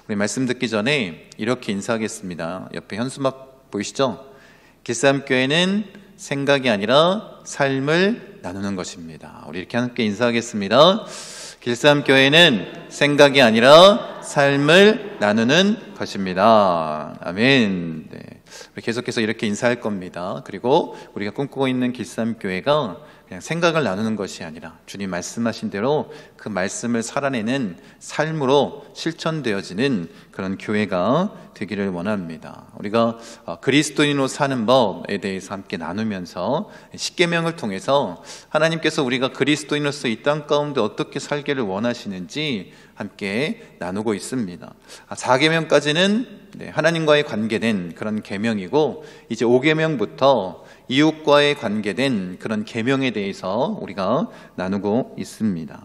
우리 말씀 듣기 전에 이렇게 인사하겠습니다. 옆에 현수막 보이시죠? 길쌈교회는 생각이 아니라 삶을 나누는 것입니다. 우리 이렇게 함께 인사하겠습니다. 길쌈교회는 생각이 아니라 삶을 나누는 것입니다. 아멘. 네. 우리 계속해서 이렇게 인사할 겁니다. 그리고 우리가 꿈꾸고 있는 길쌈교회가 그냥 생각을 나누는 것이 아니라 주님 말씀하신 대로 그 말씀을 살아내는 삶으로 실천되어지는 그런 교회가 되기를 원합니다. 우리가 그리스도인으로 사는 법에 대해서 함께 나누면서 십계명을 통해서 하나님께서 우리가 그리스도인으로서 이 땅 가운데 어떻게 살기를 원하시는지 함께 나누고 있습니다. 4계명까지는 하나님과의 관계된 그런 계명이고, 이제 5계명부터 이웃과의 관계된 그런 계명에 대해서 우리가 나누고 있습니다.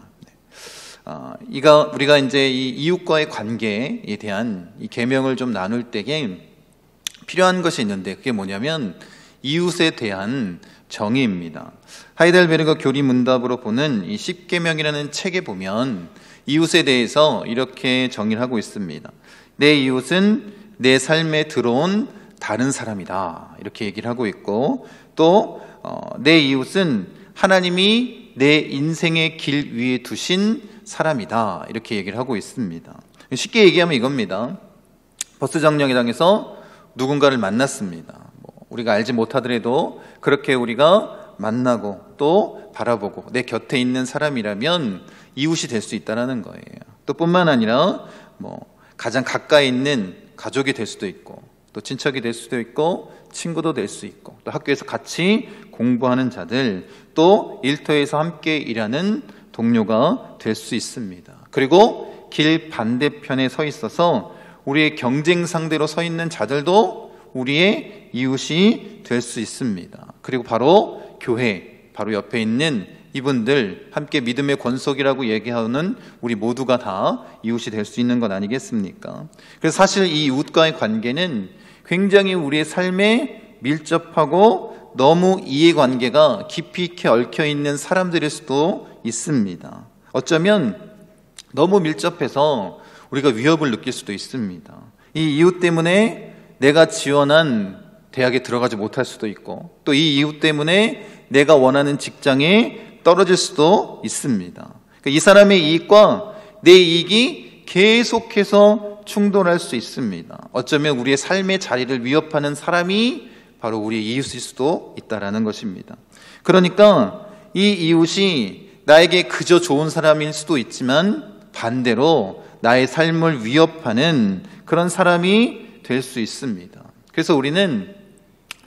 우리가 이제 이 이웃과의 관계에 대한 이 계명을 좀 나눌 때에 필요한 것이 있는데, 그게 뭐냐면 이웃에 대한 정의입니다. 하이델베르그 교리 문답으로 보는 이 십계명이라는 책에 보면 이웃에 대해서 이렇게 정의를 하고 있습니다. 내 이웃은 내 삶에 들어온 다른 사람이다, 이렇게 얘기를 하고 있고, 또 내 이웃은 하나님이 내 인생의 길 위에 두신 사람이다, 이렇게 얘기를 하고 있습니다. 쉽게 얘기하면 이겁니다. 버스 정류장에서 누군가를 만났습니다. 우리가 알지 못하더라도 그렇게 우리가 만나고 또 바라보고 내 곁에 있는 사람이라면 이웃이 될 수 있다는 거예요. 또 뿐만 아니라 가장 가까이 있는 가족이 될 수도 있고, 또 친척이 될 수도 있고, 친구도 될 수 있고, 또 학교에서 같이 공부하는 자들, 또 일터에서 함께 일하는 동료가 될 수 있습니다. 그리고 길 반대편에 서 있어서 우리의 경쟁 상대로 서 있는 자들도 우리의 이웃이 될 수 있습니다. 그리고 바로 교회, 바로 옆에 있는 이분들, 함께 믿음의 권속이라고 얘기하는 우리 모두가 다 이웃이 될 수 있는 것 아니겠습니까? 그래서 사실 이 이웃과의 관계는 굉장히 우리의 삶에 밀접하고 너무 이해관계가 깊이 있게 얽혀있는 사람들일 수도 있습니다. 어쩌면 너무 밀접해서 우리가 위협을 느낄 수도 있습니다. 이 이웃 때문에 내가 지원한 대학에 들어가지 못할 수도 있고, 또 이 이웃 때문에 내가 원하는 직장에 떨어질 수도 있습니다. 그러니까 이 사람의 이익과 내 이익이 계속해서 충돌할 수 있습니다. 어쩌면 우리의 삶의 자리를 위협하는 사람이 바로 우리의 이웃일 수도 있다는 것입니다. 그러니까 이 이웃이 나에게 그저 좋은 사람일 수도 있지만 반대로 나의 삶을 위협하는 그런 사람이 될 수 있습니다. 그래서 우리는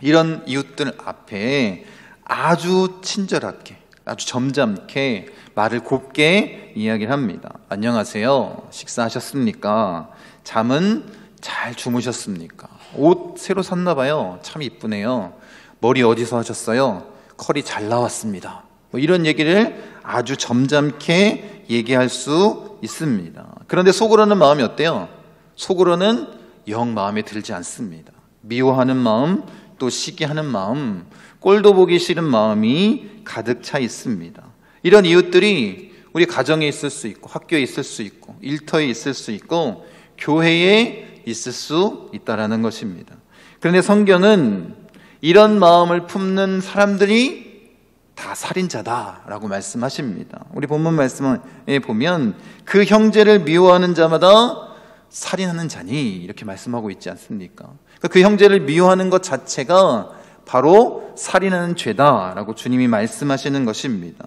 이런 이웃들 앞에 아주 친절하게, 아주 점잖게 말을 곱게 이야기를 합니다. 안녕하세요. 식사하셨습니까? 잠은 잘 주무셨습니까? 옷 새로 샀나 봐요. 참 이쁘네요. 머리 어디서 하셨어요? 컬이 잘 나왔습니다. 이런 얘기를 아주 점잖게 얘기할 수 있습니다. 그런데 속으로는 마음이 어때요? 속으로는 영 마음에 들지 않습니다. 미워하는 마음, 또 시기하는 마음, 꼴도 보기 싫은 마음이 가득 차 있습니다. 이런 이웃들이 우리 가정에 있을 수 있고, 학교에 있을 수 있고, 일터에 있을 수 있고, 교회에 있을 수 있다는 것입니다. 그런데 성경은 이런 마음을 품는 사람들이 다 살인자다라고 말씀하십니다. 우리 본문 말씀에 보면 그 형제를 미워하는 자마다 살인하는 자니, 이렇게 말씀하고 있지 않습니까? 그 형제를 미워하는 것 자체가 바로 살인하는 죄다라고 주님이 말씀하시는 것입니다.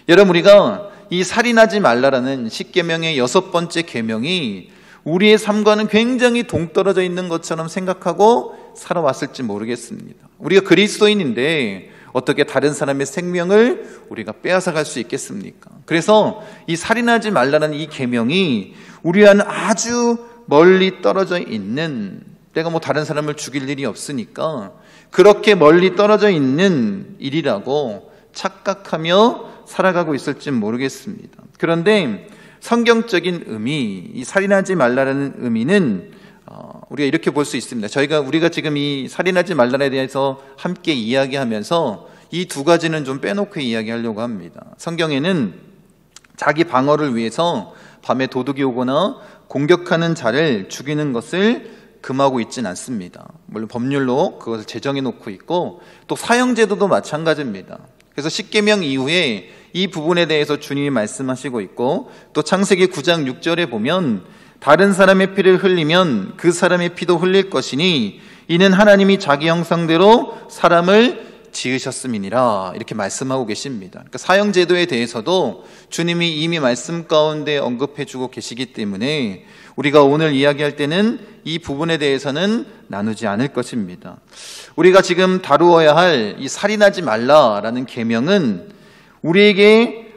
여러분, 우리가 이 살인하지 말라라는 십계명의 6번째 계명이 우리의 삶과는 굉장히 동떨어져 있는 것처럼 생각하고 살아왔을지 모르겠습니다. 우리가 그리스도인인데 어떻게 다른 사람의 생명을 우리가 빼앗아갈 수 있겠습니까? 그래서 이 살인하지 말라는 이 계명이 우리와는 아주 멀리 떨어져 있는, 내가 다른 사람을 죽일 일이 없으니까 그렇게 멀리 떨어져 있는 일이라고 착각하며 살아가고 있을지 모르겠습니다. 그런데 성경적인 의미, 이 살인하지 말라는 의미는 우리가 이렇게 볼 수 있습니다. 우리가 지금 이 살인하지 말라에 대해서 함께 이야기하면서 이 두 가지는 좀 빼놓고 이야기하려고 합니다. 성경에는 자기 방어를 위해서 밤에 도둑이 오거나 공격하는 자를 죽이는 것을 금하고 있진 않습니다. 물론 법률로 그것을 제정해 놓고 있고 또 사형제도도 마찬가지입니다. 그래서 십계명 이후에 이 부분에 대해서 주님이 말씀하시고 있고 또 창세기 9장 6절에 보면 다른 사람의 피를 흘리면 그 사람의 피도 흘릴 것이니 이는 하나님이 자기 형상대로 사람을 지으셨음이니라 이렇게 말씀하고 계십니다. 그러니까 사형제도에 대해서도 주님이 이미 말씀 가운데 언급해주고 계시기 때문에 우리가 오늘 이야기할 때는 이 부분에 대해서는 나누지 않을 것입니다. 우리가 지금 다루어야 할 이 살인하지 말라라는 계명은 우리에게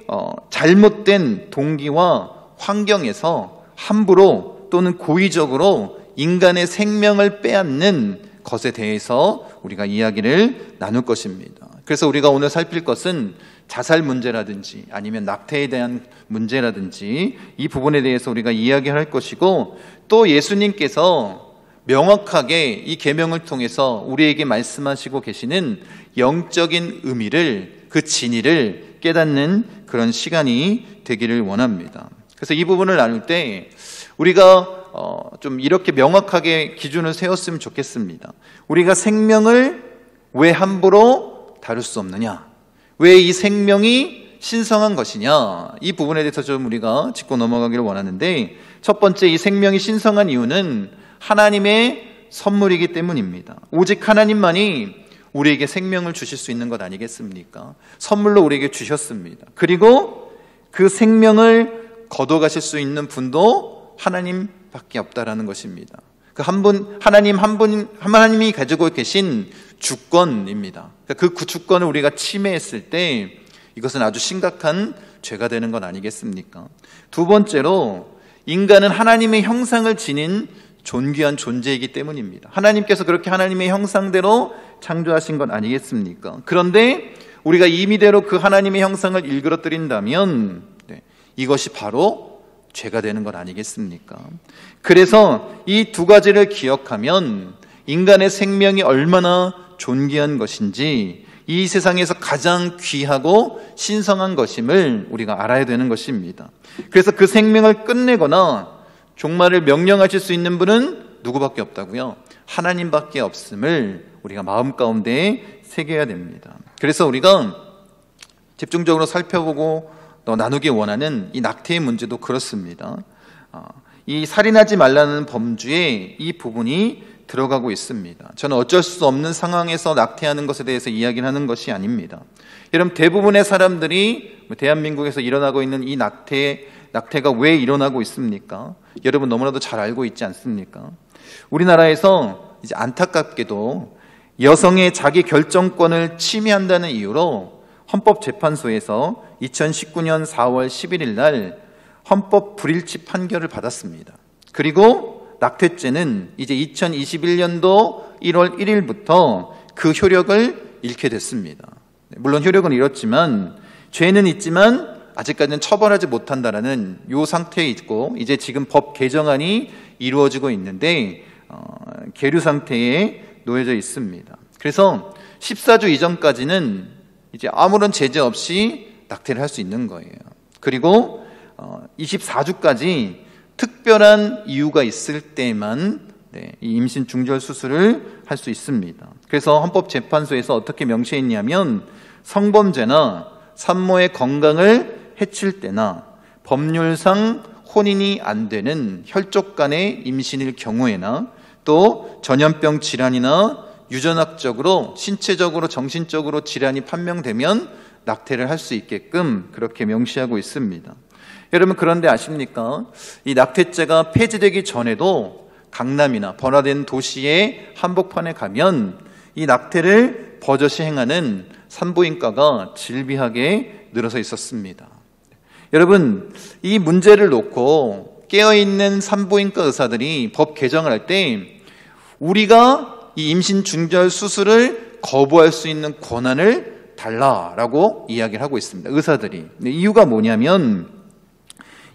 잘못된 동기와 환경에서 함부로 또는 고의적으로 인간의 생명을 빼앗는 것에 대해서 우리가 이야기를 나눌 것입니다. 그래서 우리가 오늘 살필 것은 자살 문제라든지 아니면 낙태에 대한 문제라든지 이 부분에 대해서 우리가 이야기할 것이고 또 예수님께서 명확하게 이 계명을 통해서 우리에게 말씀하시고 계시는 영적인 의미를 그 진리를 깨닫는 그런 시간이 되기를 원합니다. 그래서 이 부분을 나눌 때 우리가 좀 이렇게 명확하게 기준을 세웠으면 좋겠습니다. 우리가 생명을 왜 함부로 다룰 수 없느냐? 왜 이 생명이 신성한 것이냐? 이 부분에 대해서 좀 우리가 짚고 넘어가기를 원하는데 첫 번째 이 생명이 신성한 이유는 하나님의 선물이기 때문입니다. 오직 하나님만이 우리에게 생명을 주실 수 있는 것 아니겠습니까? 선물로 우리에게 주셨습니다. 그리고 그 생명을 거둬가실 수 있는 분도 하나님밖에 없다라는 것입니다. 그 하나님이 가지고 계신 주권입니다. 그 주권을 우리가 침해했을 때 이것은 아주 심각한 죄가 되는 것 아니겠습니까? 두 번째로 인간은 하나님의 형상을 지닌 존귀한 존재이기 때문입니다. 하나님께서 그렇게 하나님의 형상대로 창조하신 것 아니겠습니까? 그런데 우리가 임의대로 그 하나님의 형상을 일그러뜨린다면 이것이 바로 죄가 되는 것 아니겠습니까? 그래서 이 두 가지를 기억하면 인간의 생명이 얼마나 존귀한 것인지 이 세상에서 가장 귀하고 신성한 것임을 우리가 알아야 되는 것입니다. 그래서 그 생명을 끝내거나 종말을 명령하실 수 있는 분은 누구밖에 없다고요? 하나님밖에 없음을 우리가 마음 가운데 새겨야 됩니다. 그래서 우리가 집중적으로 살펴보고 나누기 원하는 이 낙태의 문제도 그렇습니다. 이 살인하지 말라는 범주에 이 부분이 들어가고 있습니다. 저는 어쩔 수 없는 상황에서 낙태하는 것에 대해서 이야기를 하는 것이 아닙니다. 여러분 대부분의 사람들이 대한민국에서 일어나고 있는 이 낙태가 왜 일어나고 있습니까? 여러분 너무나도 잘 알고 있지 않습니까? 우리나라에서 이제 안타깝게도 여성의 자기 결정권을 침해한다는 이유로 헌법재판소에서 2019년 4월 11일 날 헌법 불일치 판결을 받았습니다. 그리고 낙태죄는 이제 2021년도 1월 1일부터 그 효력을 잃게 됐습니다. 물론 효력은 잃었지만 죄는 있지만 아직까지는 처벌하지 못한다라는 요 상태에 있고 이제 지금 법 개정안이 이루어지고 있는데 계류 상태에 놓여져 있습니다. 그래서 14주 이전까지는 이제 아무런 제재 없이 낙태를 할 수 있는 거예요. 그리고 24주까지 특별한 이유가 있을 때만 이 임신 중절 수술을 할 수 있습니다. 그래서 헌법재판소에서 어떻게 명시했냐면 성범죄나 산모의 건강을 해칠 때나 법률상 혼인이 안 되는 혈족 간의 임신일 경우에나 또 전염병 질환이나 유전학적으로 신체적으로 정신적으로 질환이 판명되면 낙태를 할 수 있게끔 그렇게 명시하고 있습니다. 여러분 그런데 아십니까? 이 낙태죄가 폐지되기 전에도 강남이나 번화된 도시의 한복판에 가면 이 낙태를 버젓이 행하는 산부인과가 질비하게 늘어서 있었습니다. 여러분 이 문제를 놓고 깨어있는 산부인과 의사들이 법 개정을 할 때 우리가 이 임신 중절 수술을 거부할 수 있는 권한을 달라라고 이야기를 하고 있습니다. 의사들이. 이유가 뭐냐면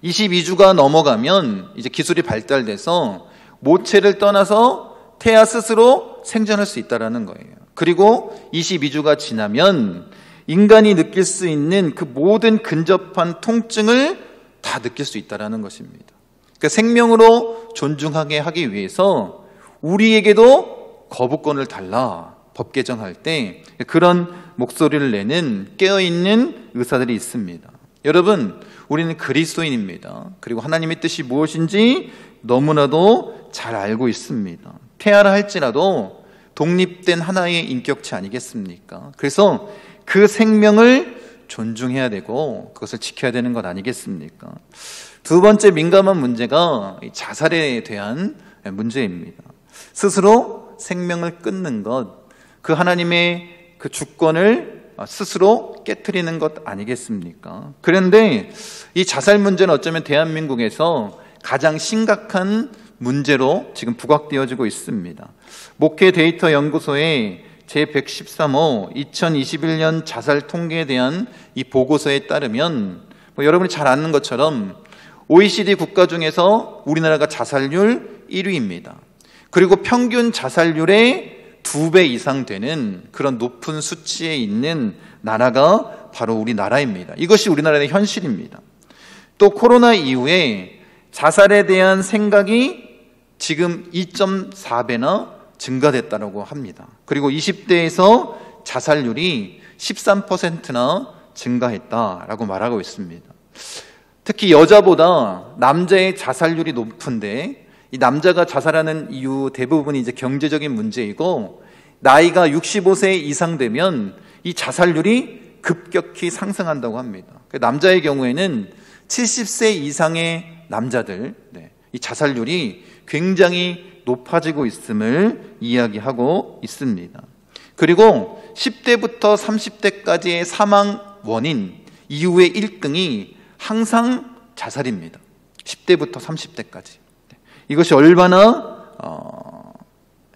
22주가 넘어가면 이제 기술이 발달돼서 모체를 떠나서 태아 스스로 생존할 수 있다는 거예요. 그리고 22주가 지나면 인간이 느낄 수 있는 그 모든 근접한 통증을 다 느낄 수 있다는 것입니다. 그러니까 생명으로 존중하게 하기 위해서 우리에게도 거부권을 달라 법 개정할 때 그런 목소리를 내는 깨어있는 의사들이 있습니다. 여러분, 우리는 그리스도인입니다. 그리고 하나님의 뜻이 무엇인지 너무나도 잘 알고 있습니다. 태아라 할지라도 독립된 하나의 인격체 아니겠습니까? 그래서 그 생명을 존중해야 되고 그것을 지켜야 되는 것 아니겠습니까? 두 번째 민감한 문제가 자살에 대한 문제입니다. 스스로 생명을 끊는 것, 그 하나님의 그 주권을 스스로 깨트리는 것 아니겠습니까? 그런데 이 자살 문제는 어쩌면 대한민국에서 가장 심각한 문제로 지금 부각되어지고 있습니다. 목회 데이터 연구소의 제113호 2021년 자살 통계에 대한 이 보고서에 따르면 여러분이 잘 아는 것처럼 OECD 국가 중에서 우리나라가 자살률 1위입니다. 그리고 평균 자살률의 2배 이상 되는 그런 높은 수치에 있는 나라가 바로 우리나라입니다. 이것이 우리나라의 현실입니다. 또 코로나 이후에 자살에 대한 생각이 지금 2.4배나 증가됐다고 합니다. 그리고 20대에서 자살률이 13%나 증가했다라고 말하고 있습니다. 특히 여자보다 남자의 자살률이 높은데 이 남자가 자살하는 이유 대부분이 이제 경제적인 문제이고 나이가 65세 이상 되면 이 자살률이 급격히 상승한다고 합니다. 남자의 경우에는 70세 이상의 남자들, 이 자살률이 굉장히 높아지고 있음을 이야기하고 있습니다. 그리고 10대부터 30대까지의 사망 원인 이후의 1등이 항상 자살입니다. 10대부터 30대까지. 이것이 얼마나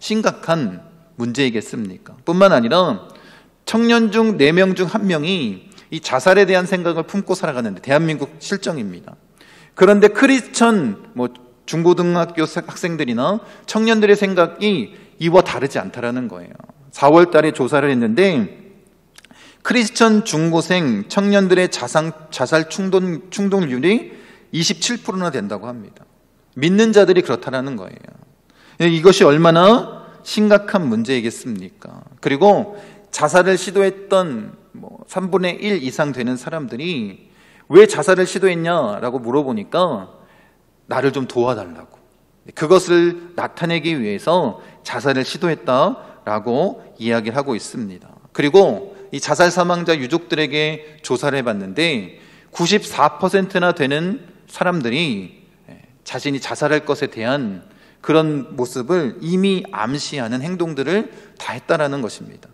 심각한 문제이겠습니까? 뿐만 아니라 청년 중 4명 중 1명이 이 자살에 대한 생각을 품고 살아가는데 대한민국 실정입니다. 그런데 크리스천 중고등학교 학생들이나 청년들의 생각이 이와 다르지 않다라는 거예요. 4월 달에 조사를 했는데 크리스천 중고생 청년들의 자살 충동률이 27%나 된다고 합니다. 믿는 자들이 그렇다라는 거예요. 이것이 얼마나 심각한 문제이겠습니까? 그리고 자살을 시도했던 3분의 1 이상 되는 사람들이 왜 자살을 시도했냐라고 물어보니까 나를 좀 도와달라고, 그것을 나타내기 위해서 자살을 시도했다라고 이야기를 하고 있습니다. 그리고 이 자살 사망자 유족들에게 조사를 해봤는데 94%나 되는 사람들이 자신이 자살할 것에 대한 그런 모습을 이미 암시하는 행동들을 다 했다라는 것입니다.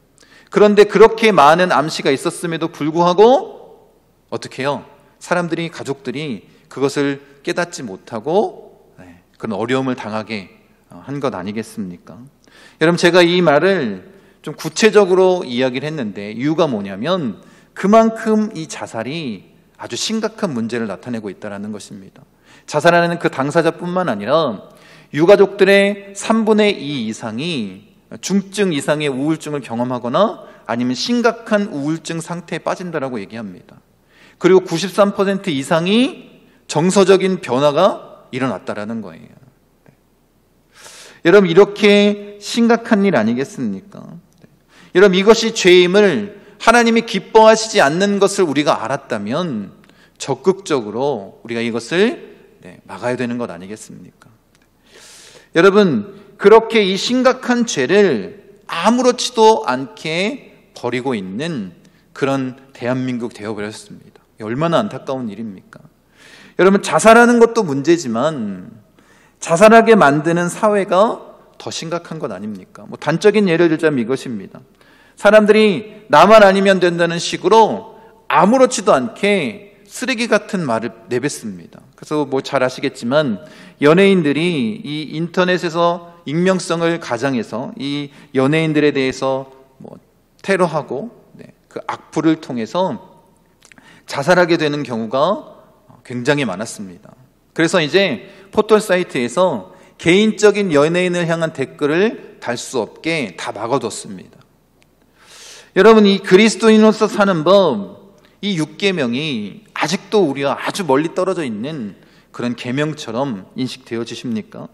그런데 그렇게 많은 암시가 있었음에도 불구하고 어떻게 해요? 사람들이, 가족들이 그것을 깨닫지 못하고 그런 어려움을 당하게 한 것 아니겠습니까? 여러분, 제가 이 말을 좀 구체적으로 이야기를 했는데 이유가 뭐냐면 그만큼 이 자살이 아주 심각한 문제를 나타내고 있다는 것입니다. 자살하는 그 당사자뿐만 아니라 유가족들의 3분의 2 이상이 중증 이상의 우울증을 경험하거나 아니면 심각한 우울증 상태에 빠진다라고 얘기합니다. 그리고 93% 이상이 정서적인 변화가 일어났다라는 거예요. 여러분, 이렇게 심각한 일 아니겠습니까? 여러분, 이것이 죄임을 하나님이 기뻐하시지 않는 것을 우리가 알았다면 적극적으로 우리가 이것을 막아야 되는 것 아니겠습니까? 여러분, 그렇게 이 심각한 죄를 아무렇지도 않게 버리고 있는 그런 대한민국 되어버렸습니다. 얼마나 안타까운 일입니까? 여러분, 자살하는 것도 문제지만 자살하게 만드는 사회가 더 심각한 것 아닙니까? 단적인 예를 들자면 이것입니다. 사람들이 나만 아니면 된다는 식으로 아무렇지도 않게 쓰레기 같은 말을 내뱉습니다. 그래서 잘 아시겠지만 연예인들이 이 인터넷에서 익명성을 가장해서 이 연예인들에 대해서 테러하고 그 악플을 통해서 자살하게 되는 경우가 굉장히 많았습니다. 그래서 이제 포털 사이트에서 개인적인 연예인을 향한 댓글을 달 수 없게 다 막아뒀습니다. 여러분, 이 그리스도인으로서 사는 법, 이 6계명이 아직도 우리와 아주 멀리 떨어져 있는 그런 계명처럼 인식되어지십니까?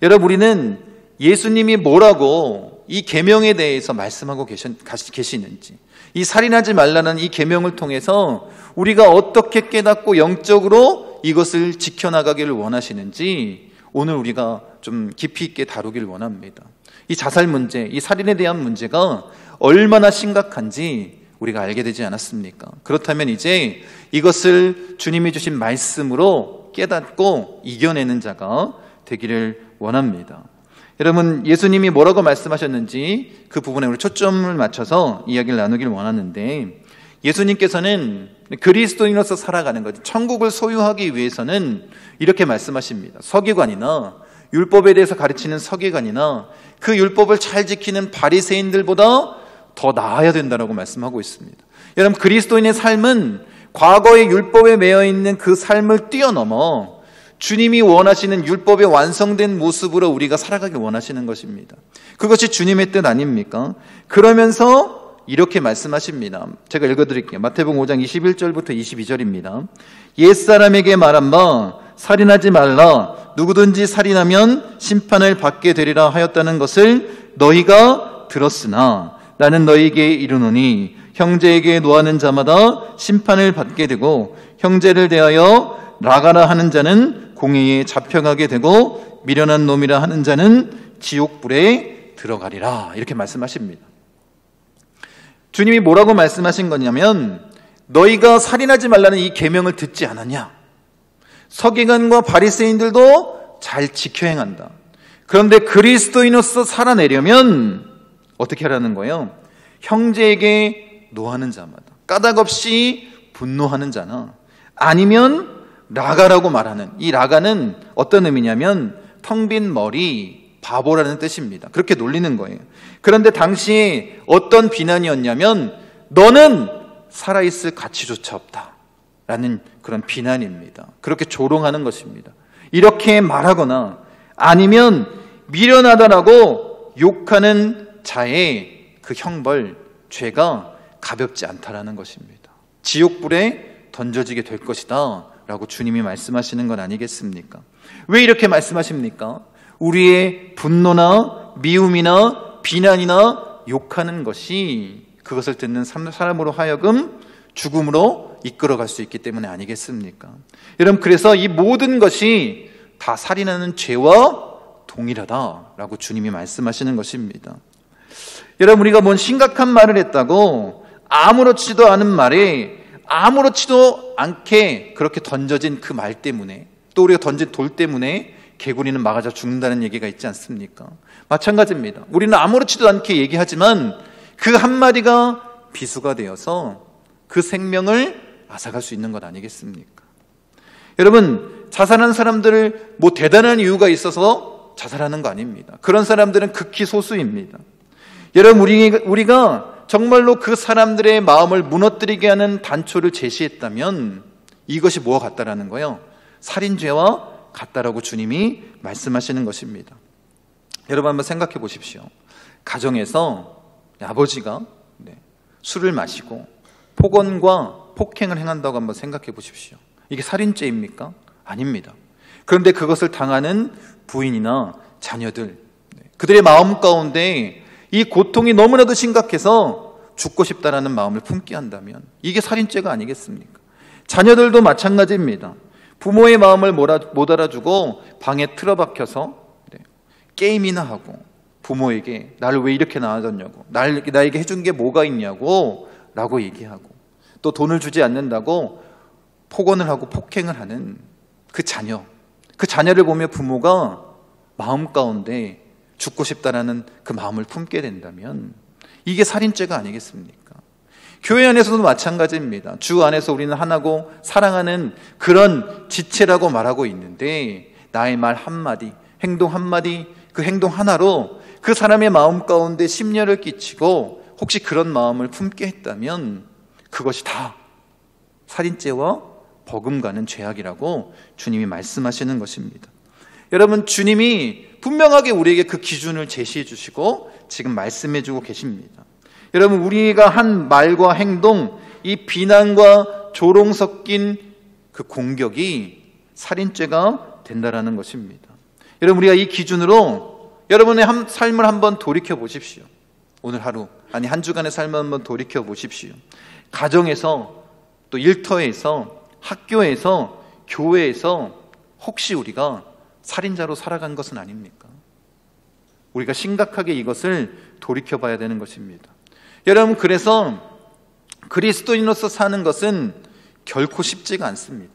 여러분, 우리는 예수님이 뭐라고 이 계명에 대해서 말씀하고 계시는지, 이 살인하지 말라는 이 계명을 통해서 우리가 어떻게 깨닫고 영적으로 이것을 지켜나가기를 원하시는지 오늘 우리가 좀 깊이 있게 다루길 원합니다. 이 자살 문제, 이 살인에 대한 문제가 얼마나 심각한지 우리가 알게 되지 않았습니까? 그렇다면 이제 이것을 주님이 주신 말씀으로 깨닫고 이겨내는 자가 되기를 원합니다. 여러분, 예수님이 뭐라고 말씀하셨는지 그 부분에 우리 초점을 맞춰서 이야기를 나누길 원하는데, 예수님께서는 그리스도인으로서 살아가는 것, 천국을 소유하기 위해서는 이렇게 말씀하십니다. 서기관이나 율법에 대해서 가르치는 서기관이나 그 율법을 잘 지키는 바리새인들보다 더 나아야 된다고 말씀하고 있습니다. 여러분, 그리스도인의 삶은 과거의 율법에 매여 있는 그 삶을 뛰어넘어 주님이 원하시는 율법의 완성된 모습으로 우리가 살아가길 원하시는 것입니다. 그것이 주님의 뜻 아닙니까? 그러면서 이렇게 말씀하십니다. 제가 읽어드릴게요. 마태복음 5장 21절부터 22절입니다. 옛사람에게 말한 바 살인하지 말라, 누구든지 살인하면 심판을 받게 되리라 하였다는 것을 너희가 들었으나 나는 너희에게 이르노니 형제에게 노하는 자마다 심판을 받게 되고 형제를 대하여 나가라 하는 자는 공회에 잡혀가게 되고 미련한 놈이라 하는 자는 지옥불에 들어가리라. 이렇게 말씀하십니다. 주님이 뭐라고 말씀하신 거냐면, 너희가 살인하지 말라는 이 계명을 듣지 않았냐? 서기관과 바리새인들도 잘 지켜 행한다. 그런데 그리스도인으로서 살아내려면 어떻게 하라는 거예요? 형제에게 노하는 자마다, 까닭없이 분노하는 자나, 아니면 라가라고 말하는, 이 라가는 어떤 의미냐면 텅 빈 머리, 바보라는 뜻입니다. 그렇게 놀리는 거예요. 그런데 당시에 어떤 비난이었냐면 너는 살아있을 가치조차 없다 라는 그런 비난입니다. 그렇게 조롱하는 것입니다. 이렇게 말하거나 아니면 미련하다라고 욕하는 자의 그 형벌, 죄가 가볍지 않다라는 것입니다. 지옥불에 던져지게 될 것이다 라고 주님이 말씀하시는 건 아니겠습니까? 왜 이렇게 말씀하십니까? 우리의 분노나 미움이나 비난이나 욕하는 것이 그것을 듣는 사람으로 하여금 죽음으로 이끌어갈 수 있기 때문에 아니겠습니까? 여러분, 그래서 이 모든 것이 다 살인하는 죄와 동일하다라고 주님이 말씀하시는 것입니다. 여러분, 우리가 뭔 심각한 말을 했다고 아무렇지도 않은 말에 아무렇지도 않게 그렇게 던져진 그 말 때문에, 또 우리가 던진 돌 때문에 개구리는 막아져 죽는다는 얘기가 있지 않습니까? 마찬가지입니다. 우리는 아무렇지도 않게 얘기하지만 그 한마디가 비수가 되어서 그 생명을 앗아갈 수 있는 것 아니겠습니까? 여러분, 자살하는 사람들을 뭐 대단한 이유가 있어서 자살하는 거 아닙니다. 그런 사람들은 극히 소수입니다. 여러분, 우리가 정말로 그 사람들의 마음을 무너뜨리게 하는 단초를 제시했다면 이것이 뭐와 같다라는 거예요? 살인죄와 같다라고 주님이 말씀하시는 것입니다. 여러분, 한번 생각해 보십시오. 가정에서 아버지가 술을 마시고 폭언과 폭행을 행한다고 한번 생각해 보십시오. 이게 살인죄입니까? 아닙니다. 그런데 그것을 당하는 부인이나 자녀들, 그들의 마음 가운데 이 고통이 너무나도 심각해서 죽고 싶다라는 마음을 품게 한다면 이게 살인죄가 아니겠습니까? 자녀들도 마찬가지입니다. 부모의 마음을 못 알아주고 방에 틀어박혀서 게임이나 하고 부모에게 나를 왜 이렇게 낳아줬냐고, 나에게 해준 게 뭐가 있냐고 라고 얘기하고, 또 돈을 주지 않는다고 폭언을 하고 폭행을 하는 그 자녀를 보며 부모가 마음 가운데 죽고 싶다라는 그 마음을 품게 된다면 이게 살인죄가 아니겠습니까? 교회 안에서도 마찬가지입니다. 주 안에서 우리는 하나고 사랑하는 그런 지체라고 말하고 있는데 나의 말 한마디, 행동 한마디, 그 행동 하나로 그 사람의 마음 가운데 심려를 끼치고 혹시 그런 마음을 품게 했다면 그것이 다 살인죄와 버금가는 죄악이라고 주님이 말씀하시는 것입니다. 여러분, 주님이 분명하게 우리에게 그 기준을 제시해 주시고 지금 말씀해 주고 계십니다. 여러분, 우리가 한 말과 행동, 이 비난과 조롱 섞인 그 공격이 살인죄가 된다라는 것입니다. 여러분, 우리가 이 기준으로 여러분의 삶을 한번 돌이켜 보십시오. 오늘 하루, 아니 한 주간의 삶을 한번 돌이켜 보십시오. 가정에서, 또 일터에서, 학교에서, 교회에서 혹시 우리가 살인자로 살아간 것은 아닙니까? 우리가 심각하게 이것을 돌이켜 봐야 되는 것입니다. 여러분, 그래서 그리스도인으로서 사는 것은 결코 쉽지가 않습니다.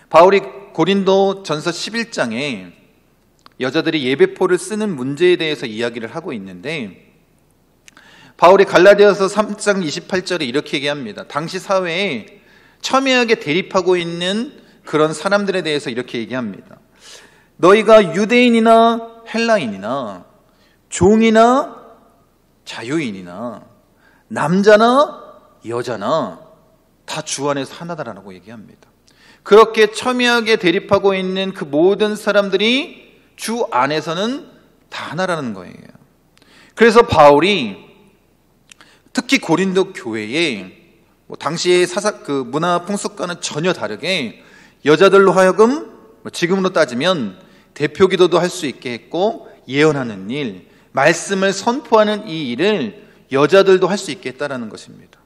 바울이 고린도 전서 11장에 여자들이 예배포를 쓰는 문제에 대해서 이야기를 하고 있는데, 바울이 갈라디아서 3장 28절에 이렇게 얘기합니다. 당시 사회에 첨예하게 대립하고 있는 그런 사람들에 대해서 이렇게 얘기합니다. 너희가 유대인이나 헬라인이나 종이나 자유인이나 남자나 여자나 다 주 안에서 하나다라고 얘기합니다. 그렇게 첨예하게 대립하고 있는 그 모든 사람들이 주 안에서는 다 하나라는 거예요. 그래서 바울이 특히 고린도 교회에 당시의 그 문화 풍습과는 전혀 다르게 여자들로 하여금 지금으로 따지면 대표 기도도 할 수 있게 했고, 예언하는 일, 말씀을 선포하는 이 일을 여자들도 할 수 있게 했다라는 것입니다.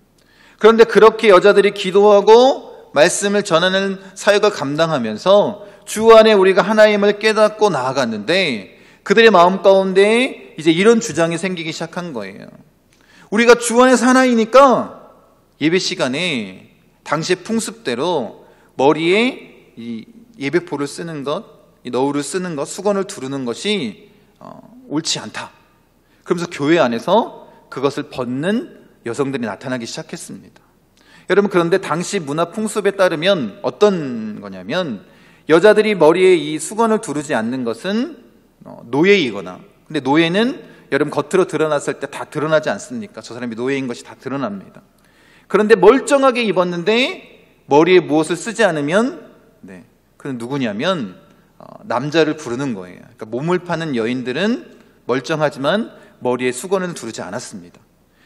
그런데 그렇게 여자들이 기도하고 말씀을 전하는 사역을 감당하면서 주 안에 우리가 하나님을 깨닫고 나아갔는데, 그들의 마음 가운데 이제 이런 주장이 생기기 시작한 거예요. 우리가 주 안에서 하나이니까 예배 시간에 당시의 풍습대로 머리에 이 예배포를 쓰는 것, 이 너울을 쓰는 것, 수건을 두르는 것이 옳지 않다. 그러면서 교회 안에서 그것을 벗는 여성들이 나타나기 시작했습니다. 여러분, 그런데 당시 문화 풍습에 따르면 어떤 거냐면, 여자들이 머리에 이 수건을 두르지 않는 것은 노예이거나, 근데 노예는 여러분 겉으로 드러났을 때 다 드러나지 않습니까? 저 사람이 노예인 것이 다 드러납니다. 그런데 멀쩡하게 입었는데 머리에 무엇을 쓰지 않으면, 그는 누구냐면 남자를 부르는 거예요. 그러니까 몸을 파는 여인들은 멀쩡하지만 머리에 수건을 두르지 않았습니다.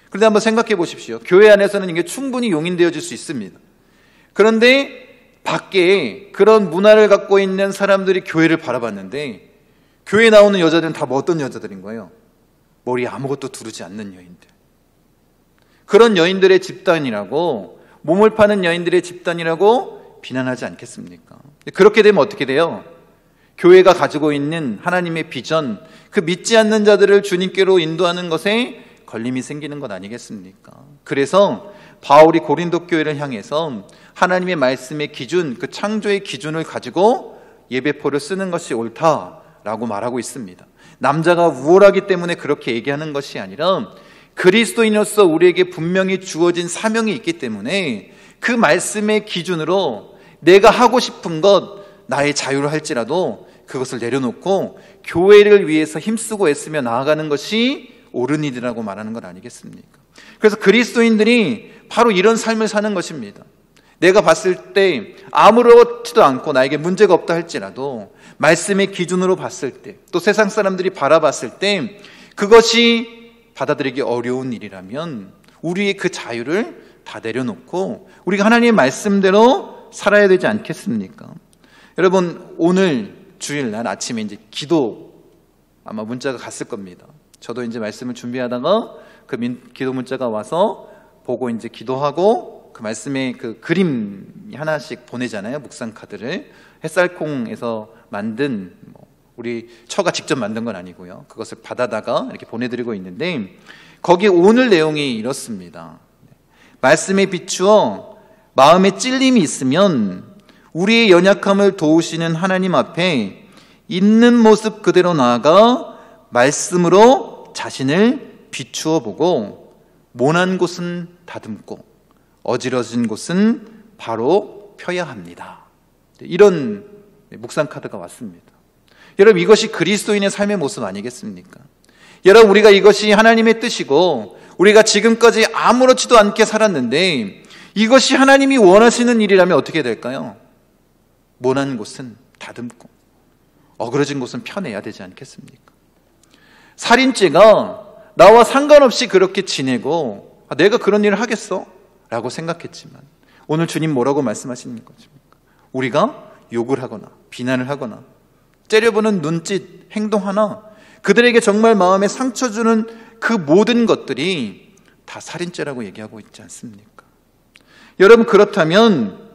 그런데 한번 생각해 보십시오. 교회 안에서는 이게 충분히 용인되어질 수 있습니다. 그런데 밖에 그런 문화를 갖고 있는 사람들이 교회를 바라봤는데, 교회에 나오는 여자들은 다 어떤 여자들인 거예요? 머리에 아무것도 두르지 않는 여인들. 그런 여인들의 집단이라고, 몸을 파는 여인들의 집단이라고 비난하지 않겠습니까? 그렇게 되면 어떻게 돼요? 교회가 가지고 있는 하나님의 비전, 그 믿지 않는 자들을 주님께로 인도하는 것에 걸림이 생기는 것 아니겠습니까? 그래서 바울이 고린도 교회를 향해서 하나님의 말씀의 기준, 그 창조의 기준을 가지고 예배포를 쓰는 것이 옳다라고 말하고 있습니다. 남자가 우월하기 때문에 그렇게 얘기하는 것이 아니라, 그리스도인으로서 우리에게 분명히 주어진 사명이 있기 때문에 그 말씀의 기준으로 내가 하고 싶은 것, 나의 자유를 할지라도 그것을 내려놓고 교회를 위해서 힘쓰고 애쓰며 나아가는 것이 옳은 일이라고 말하는 것 아니겠습니까? 그래서 그리스도인들이 바로 이런 삶을 사는 것입니다. 내가 봤을 때 아무렇지도 않고 나에게 문제가 없다 할지라도 말씀의 기준으로 봤을 때, 또 세상 사람들이 바라봤을 때 그것이 받아들이기 어려운 일이라면 우리의 그 자유를 다 내려놓고 우리가 하나님의 말씀대로 살아야 되지 않겠습니까? 여러분, 오늘 주일날 아침에 이제 기도 아마 문자가 갔을 겁니다. 저도 이제 말씀을 준비하다가 그 기도 문자가 와서 보고 이제 기도하고 그 말씀의 그 그림 하나씩 보내잖아요. 묵상 카드를. 햇살콩에서 만든, 우리 처가 직접 만든 건 아니고요. 그것을 받아다가 이렇게 보내드리고 있는데, 거기 오늘 내용이 이렇습니다. 말씀에 비추어 마음에 찔림이 있으면 우리의 연약함을 도우시는 하나님 앞에 있는 모습 그대로 나아가 말씀으로 자신을 비추어 보고, 모난 곳은 다듬고 어지러진 곳은 바로 펴야 합니다. 이런 묵상 카드가 왔습니다. 여러분, 이것이 그리스도인의 삶의 모습 아니겠습니까? 여러분, 우리가 이것이 하나님의 뜻이고 우리가 지금까지 아무렇지도 않게 살았는데 이것이 하나님이 원하시는 일이라면 어떻게 될까요? 모난 곳은 다듬고 어그러진 곳은 펴내야 되지 않겠습니까? 살인죄가 나와 상관없이 그렇게 지내고 내가 그런 일을 하겠어? 라고 생각했지만 오늘 주님 뭐라고 말씀하시는 것입니까? 우리가 욕을 하거나 비난을 하거나 째려보는 눈짓, 행동 하나, 그들에게 정말 마음에 상처 주는 그 모든 것들이 다 살인죄라고 얘기하고 있지 않습니까? 여러분, 그렇다면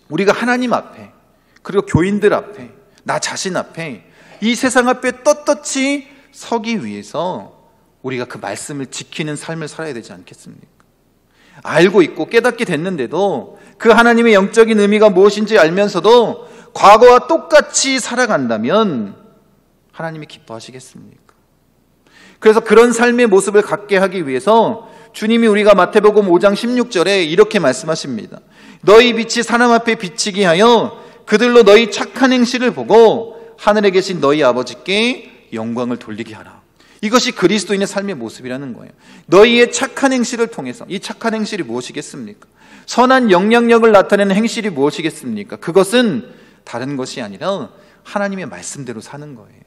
우리가 하나님 앞에, 그리고 교인들 앞에, 나 자신 앞에, 이 세상 앞에 떳떳이 서기 위해서 우리가 그 말씀을 지키는 삶을 살아야 되지 않겠습니까? 알고 있고 깨닫게 됐는데도 그 하나님의 영적인 의미가 무엇인지 알면서도 과거와 똑같이 살아간다면 하나님이 기뻐하시겠습니까? 그래서 그런 삶의 모습을 갖게 하기 위해서 주님이 우리가 마태복음 5장 16절에 이렇게 말씀하십니다. 너희 빛이 사람 앞에 비치게 하여 그들로 너희 착한 행실을 보고 하늘에 계신 너희 아버지께 영광을 돌리게 하라. 이것이 그리스도인의 삶의 모습이라는 거예요. 너희의 착한 행실을 통해서, 이 착한 행실이 무엇이겠습니까? 선한 영향력을 나타내는 행실이 무엇이겠습니까? 그것은 다른 것이 아니라 하나님의 말씀대로 사는 거예요.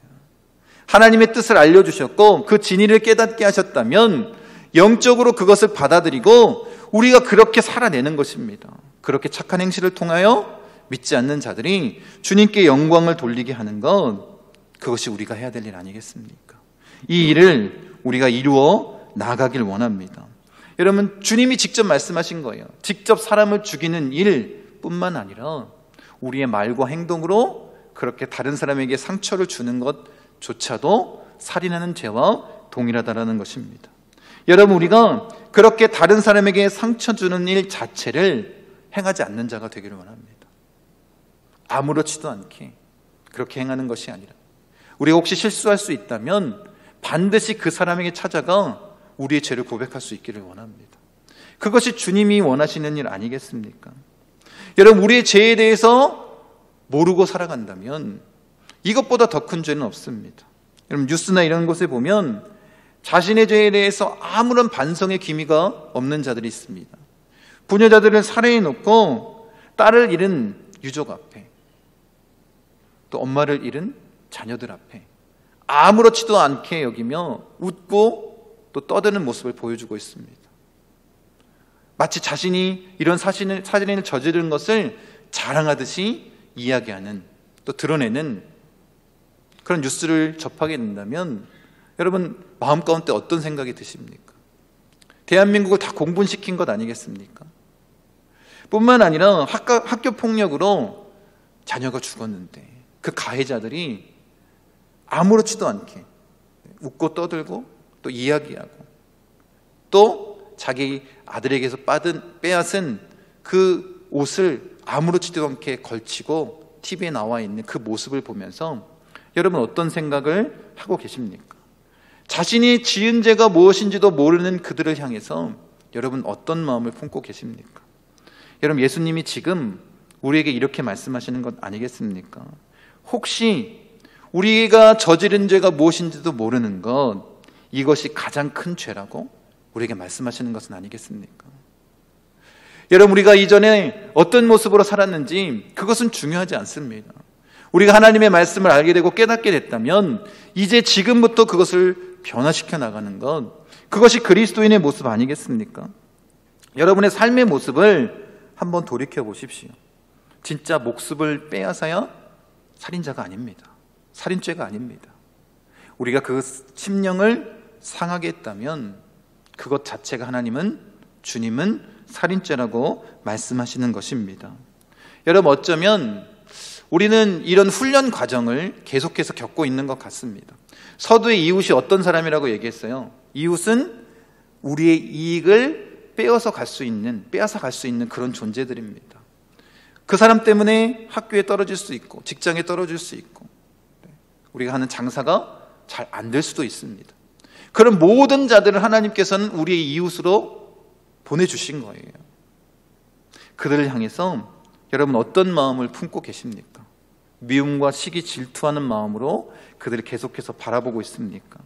하나님의 뜻을 알려주셨고 그 진리를 깨닫게 하셨다면 영적으로 그것을 받아들이고 우리가 그렇게 살아내는 것입니다. 그렇게 착한 행실을 통하여 믿지 않는 자들이 주님께 영광을 돌리게 하는 것, 그것이 우리가 해야 될 일 아니겠습니까? 이 일을 우리가 이루어 나가길 원합니다. 여러분, 주님이 직접 말씀하신 거예요. 직접 사람을 죽이는 일뿐만 아니라 우리의 말과 행동으로 그렇게 다른 사람에게 상처를 주는 것조차도 살인하는 죄와 동일하다라는 것입니다. 여러분, 우리가 그렇게 다른 사람에게 상처 주는 일 자체를 행하지 않는 자가 되기를 원합니다. 아무렇지도 않게 그렇게 행하는 것이 아니라 우리가 혹시 실수할 수 있다면 반드시 그 사람에게 찾아가 우리의 죄를 고백할 수 있기를 원합니다. 그것이 주님이 원하시는 일 아니겠습니까? 여러분, 우리의 죄에 대해서 모르고 살아간다면 이것보다 더 큰 죄는 없습니다. 여러분, 뉴스나 이런 곳에 보면 자신의 죄에 대해서 아무런 반성의 기미가 없는 자들이 있습니다. 부녀자들을 살해해 놓고 딸을 잃은 유족 앞에, 또 엄마를 잃은 자녀들 앞에 아무렇지도 않게 여기며 웃고 또 떠드는 모습을 보여주고 있습니다. 마치 자신이 이런 살인을 저지른 것을 자랑하듯이 이야기하는, 또 드러내는 그런 뉴스를 접하게 된다면 여러분, 마음 가운데 어떤 생각이 드십니까? 대한민국을 다 공분시킨 것 아니겠습니까? 뿐만 아니라 학교 폭력으로 자녀가 죽었는데 그 가해자들이 아무렇지도 않게 웃고 떠들고 또 이야기하고 또 자기 아들에게서 빼앗은 그 옷을 아무렇지도 않게 걸치고 TV에 나와 있는 그 모습을 보면서 여러분, 어떤 생각을 하고 계십니까? 자신이 지은 죄가 무엇인지도 모르는 그들을 향해서 여러분, 어떤 마음을 품고 계십니까? 여러분, 예수님이 지금 우리에게 이렇게 말씀하시는 것 아니겠습니까? 혹시 우리가 저지른 죄가 무엇인지도 모르는 것, 이것이 가장 큰 죄라고 우리에게 말씀하시는 것은 아니겠습니까? 여러분, 우리가 이전에 어떤 모습으로 살았는지 그것은 중요하지 않습니다. 우리가 하나님의 말씀을 알게 되고 깨닫게 됐다면 이제 지금부터 그것을 변화시켜 나가는 것, 그것이 그리스도인의 모습 아니겠습니까? 여러분의 삶의 모습을 한번 돌이켜 보십시오. 진짜 목숨을 빼앗아야 살인자가 아닙니다. 살인죄가 아닙니다. 우리가 그 심령을 상하게 했다면 그것 자체가 주님은 살인죄라고 말씀하시는 것입니다. 여러분, 어쩌면 우리는 이런 훈련 과정을 계속해서 겪고 있는 것 같습니다. 서두에 이웃이 어떤 사람이라고 얘기했어요? 이웃은 우리의 이익을 빼앗아 갈 수 있는 그런 존재들입니다. 그 사람 때문에 학교에 떨어질 수 있고 직장에 떨어질 수 있고 우리가 하는 장사가 잘 안 될 수도 있습니다. 그런 모든 자들을 하나님께서는 우리의 이웃으로 보내주신 거예요. 그들을 향해서 여러분, 어떤 마음을 품고 계십니까? 미움과 시기, 질투하는 마음으로 그들을 계속해서 바라보고 있습니까?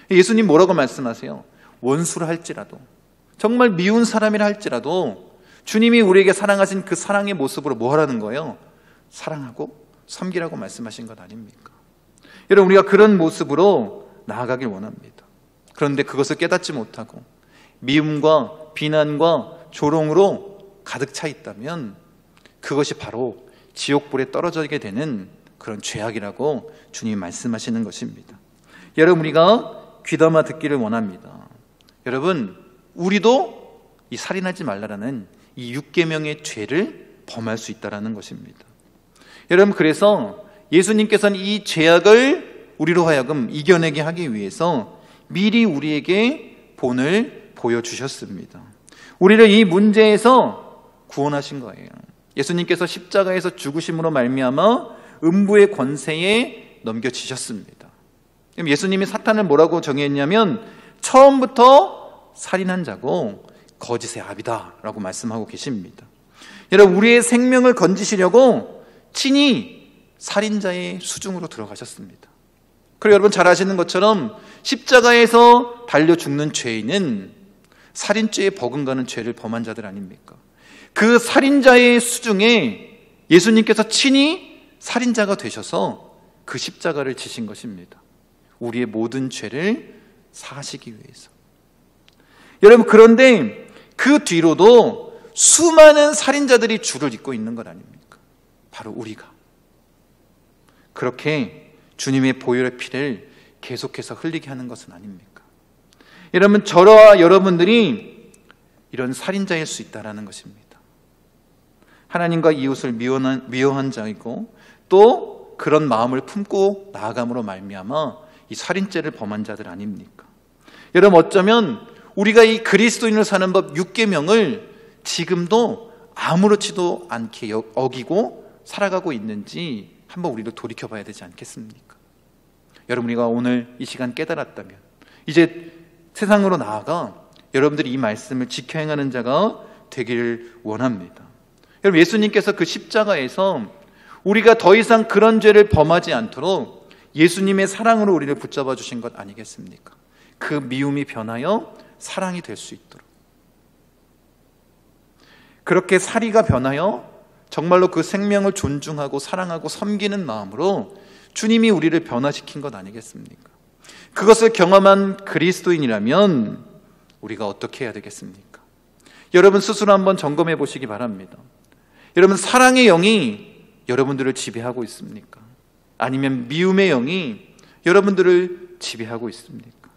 예수님 뭐라고 말씀하세요? 원수를 할지라도, 정말 미운 사람이라 할지라도 주님이 우리에게 사랑하신 그 사랑의 모습으로 뭐 하라는 거예요? 사랑하고 섬기라고 말씀하신 것 아닙니까? 여러분, 우리가 그런 모습으로 나아가길 원합니다. 그런데 그것을 깨닫지 못하고 미움과 비난과 조롱으로 가득 차 있다면 그것이 바로 지옥불에 떨어지게 되는 그런 죄악이라고 주님이 말씀하시는 것입니다. 여러분, 우리가 귀담아 듣기를 원합니다. 여러분, 우리도 이 살인하지 말라라는 이 6계명의 죄를 범할 수 있다는 것입니다. 여러분, 그래서 예수님께서는 이 죄악을 우리로 하여금 이겨내게 하기 위해서 미리 우리에게 본을 보여주셨습니다. 우리를 이 문제에서 구원하신 거예요. 예수님께서 십자가에서 죽으심으로 말미암아 음부의 권세에 넘겨지셨습니다. 예수님이 사탄을 뭐라고 정의했냐면 처음부터 살인한 자고 거짓의 아비다라고 말씀하고 계십니다. 여러분, 우리의 생명을 건지시려고 친히 살인자의 수중으로 들어가셨습니다. 그리고 여러분 잘 아시는 것처럼 십자가에서 달려 죽는 죄인은 살인죄에 버금가는 죄를 범한 자들 아닙니까? 그 살인자의 수중에 예수님께서 친히 살인자가 되셔서 그 십자가를 지신 것입니다. 우리의 모든 죄를 사하시기 위해서. 여러분, 그런데 그 뒤로도 수많은 살인자들이 줄을 잇고 있는 것 아닙니까? 바로 우리가. 그렇게 주님의 보혈의 피를 계속해서 흘리게 하는 것은 아닙니까? 여러분, 저와 여러분들이 이런 살인자일 수 있다는 것입니다. 하나님과 이웃을 미워한 자이고 또 그런 마음을 품고 나아감으로 말미암아 이 살인죄를 범한 자들 아닙니까? 여러분, 어쩌면 우리가 이 그리스도인으로 사는 법 6계명을 지금도 아무렇지도 않게 어기고 살아가고 있는지 한번 우리도 돌이켜봐야 되지 않겠습니까? 여러분, 우리가 오늘 이 시간 깨달았다면 이제 세상으로 나아가 여러분들이 이 말씀을 지켜 행하는 자가 되기를 원합니다. 여러분, 예수님께서 그 십자가에서 우리가 더 이상 그런 죄를 범하지 않도록 예수님의 사랑으로 우리를 붙잡아 주신 것 아니겠습니까? 그 미움이 변하여 사랑이 될 수 있도록, 그렇게 사리가 변하여 정말로 그 생명을 존중하고 사랑하고 섬기는 마음으로 주님이 우리를 변화시킨 것 아니겠습니까? 그것을 경험한 그리스도인이라면 우리가 어떻게 해야 되겠습니까? 여러분 스스로 한번 점검해 보시기 바랍니다. 여러분, 사랑의 영이 여러분들을 지배하고 있습니까? 아니면 미움의 영이 여러분들을 지배하고 있습니까?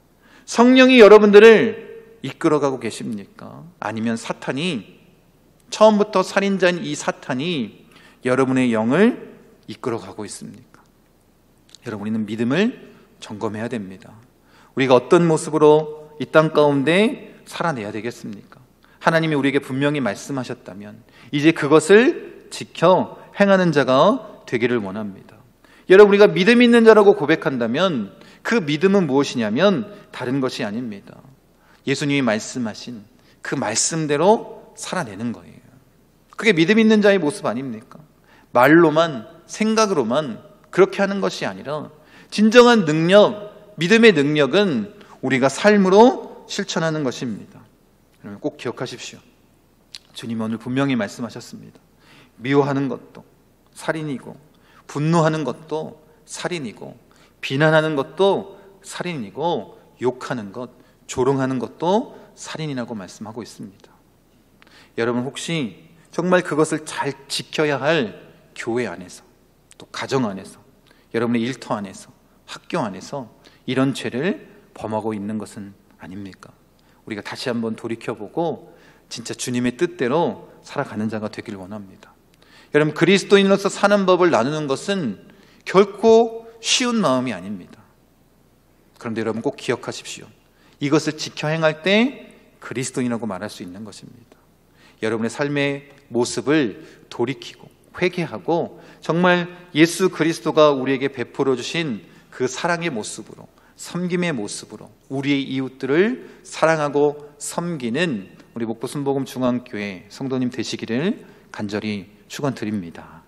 성령이 여러분들을 이끌어가고 계십니까? 아니면 사탄이, 처음부터 살인자인 이 사탄이 여러분의 영을 이끌어가고 있습니까? 여러분, 우리는 믿음을 점검해야 됩니다. 우리가 어떤 모습으로 이 땅 가운데 살아내야 되겠습니까? 하나님이 우리에게 분명히 말씀하셨다면 이제 그것을 지켜 행하는 자가 되기를 원합니다. 여러분, 우리가 믿음 있는 자라고 고백한다면 그 믿음은 무엇이냐면 다른 것이 아닙니다. 예수님이 말씀하신 그 말씀대로 살아내는 거예요. 그게 믿음 있는 자의 모습 아닙니까? 말로만, 생각으로만 그렇게 하는 것이 아니라 진정한 능력, 믿음의 능력은 우리가 삶으로 실천하는 것입니다. 여러분, 꼭 기억하십시오. 주님은 오늘 분명히 말씀하셨습니다. 미워하는 것도 살인이고, 분노하는 것도 살인이고, 비난하는 것도 살인이고, 욕하는 것, 조롱하는 것도 살인이라고 말씀하고 있습니다. 여러분, 혹시 정말 그것을 잘 지켜야 할 교회 안에서, 또 가정 안에서, 여러분의 일터 안에서, 학교 안에서 이런 죄를 범하고 있는 것은 아닙니까? 우리가 다시 한번 돌이켜보고 진짜 주님의 뜻대로 살아가는 자가 되길 원합니다. 여러분, 그리스도인으로서 사는 법을 나누는 것은 결코 쉬운 마음이 아닙니다. 그런데 여러분 꼭 기억하십시오. 이것을 지켜 행할 때 그리스도인이라고 말할 수 있는 것입니다. 여러분의 삶의 모습을 돌이키고 회개하고 정말 예수 그리스도가 우리에게 베풀어 주신 그 사랑의 모습으로, 섬김의 모습으로 우리의 이웃들을 사랑하고 섬기는 우리 목포 순복음 중앙교회 성도님 되시기를 간절히 축원드립니다.